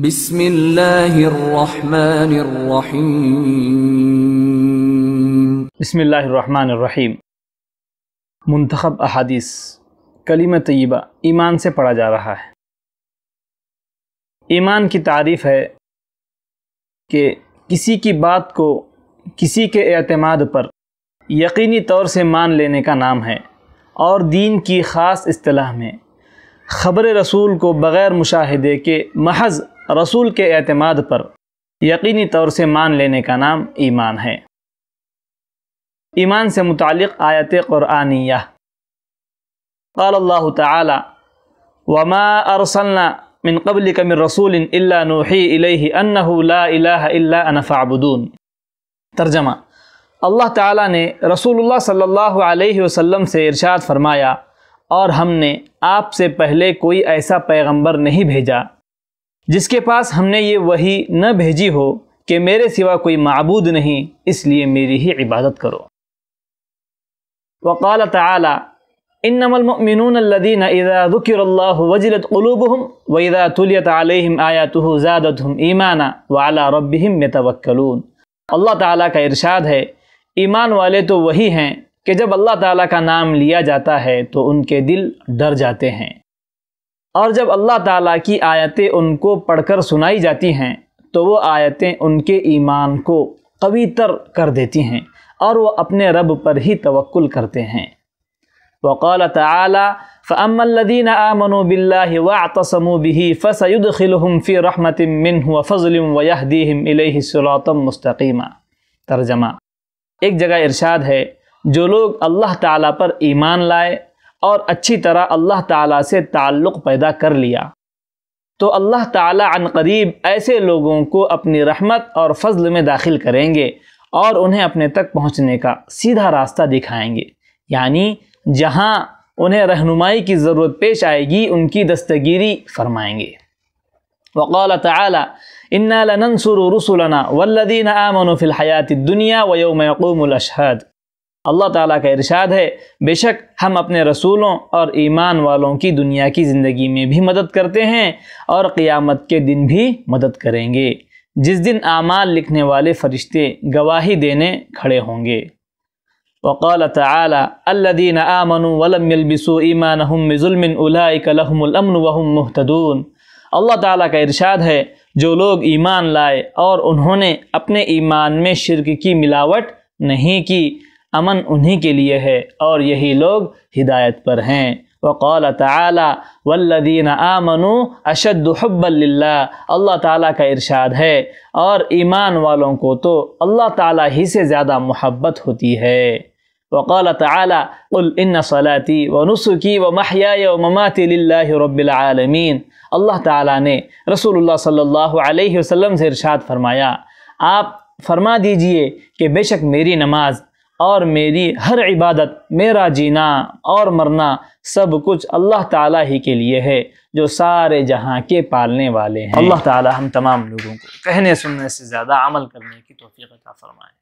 بسم اللہ الرحمن الرحیم۔ بسم اللہ الرحمن الرحیم۔ منتخب احادیث کلمہ طیبہ ایمان سے پڑھا جا رہا ہے۔ ایمان کی تعریف ہے کہ کسی کی بات کو کسی کے اعتماد پر یقینی طور سے مان لینے کا نام ہے، اور دین کی خاص اصطلاح میں خبر رسول کو بغیر مشاہدے کے محض رسول کے اعتماد پر یقینی طور سے مان لینے کا نام ایمان ہے۔ ایمان سے متعلق آیت قرآنیہ: قال اللہ تعالی وما ارسلنا من قبلک من رسول الا نوحی الیہ انہ لا الہ الا انا فاعبدون۔ ترجمہ: اللہ تعالیٰ نے رسول اللہ صلی اللہ علیہ وسلم سے ارشاد فرمایا، اور ہم نے آپ سے پہلے کوئی ایسا پیغمبر نہیں بھیجا جس کے پاس ہم نے یہ وحی نہ بھیجی ہو کہ میرے سوا کوئی معبود نہیں، اس لیے میری ہی عبادت کرو۔ وقال تعالی انما المؤمنون الذين اذا ذكر الله وجلت قلوبهم واذا تليت عليهم آیاته زادتهم ایمانا وعلى ربهم يتوکلون۔ اللہ تعالیٰ کا ارشاد ہے، ایمان والے تو وہی ہیں کہ جب اللہ تعالیٰ کا نام لیا جاتا ہے تو ان کے دل ڈر جاتے ہیں، اور جب اللہ تعالیٰ کی آیتیں ان کو پڑھ کر سنائی جاتی ہیں تو وہ آیتیں ان کے ایمان کو قوی تر کر دیتی ہیں، اور وہ اپنے رب پر ہی توکل کرتے ہیں۔ وقال تعالی فَأَمَّا الَّذِينَ آمَنُوا بِاللَّهِ وَاعْتَصَمُوا بِهِ فَسَيُدْخِلُهُمْ فِي رَحْمَةٍ مِّنْهُ وَفَضْلٍ وَيَهْدِيهِمْ إِلَيْهِ صِرَاطًا مُسْتَقِيمًا۔ ترجمہ: ایک جگہ ارشاد ہے، جو لوگ اللہ تعالیٰ پر ایمان لائے اور اچھی طرح اللہ تعالیٰ سے تعلق پیدا کر لیا تو اللہ تعالیٰ عن قریب ایسے لوگوں کو اپنی رحمت اور فضل میں داخل کریں گے اور انہیں اپنے تک پہنچنے کا سیدھا راستہ دکھائیں گے، یعنی جہاں انہیں رہنمائی کی ضرورت پیش آئے گی ان کی دستگیری فرمائیں گے۔ وقال تعالی انا لننصر رسلنا والذین آمنوا فی الحیاۃ الدنیا ویوم یقوم الاشہاد۔ اللہ تعالیٰ کا ارشاد ہے، بے شک ہم اپنے رسولوں اور ایمان والوں کی دنیا کی زندگی میں بھی مدد کرتے ہیں اور قیامت کے دن بھی مدد کریں گے، جس دن اعمال لکھنے والے فرشتے گواہی دینے کھڑے ہوں گے۔ وقال تعالی الذین آمنوا ولم يلبسوا ایمانهم بظلم اولئک لهم الامن وهم مہتدون۔ اللہ تعالیٰ کا ارشاد ہے، جو لوگ ایمان لائے اور انہوں نے اپنے ایمان میں شرک کی ملاوٹ نہیں کی، امن انہی کے لیے ہے اور یہی لوگ ہدایت پر ہیں۔ وقال تعالی والذین آمنوا اشد حبا للہ۔ اللہ تعالیٰ کا ارشاد ہے، اور ایمان والوں کو تو اللہ تعالیٰ ہی سے زیادہ محبت ہوتی ہے۔ وقال تعالی قل ان صلاتی ونسکی ومحیای ومماتی للہ رب العالمین۔ اللہ تعالیٰ نے رسول اللہ صلی اللہ علیہ وسلم سے ارشاد فرمایا، آپ فرما دیجئے کہ بے شک میری نماز اور میری ہر عبادت، میرا جینا اور مرنا، سب کچھ اللہ تعالیٰ ہی کے لیے ہے جو سارے جہاں کے پالنے والے ہیں۔ اللہ تعالیٰ ہم تمام لوگوں کو کہنے سننے سے زیادہ عمل کرنے کی توفیق عطا فرمائے۔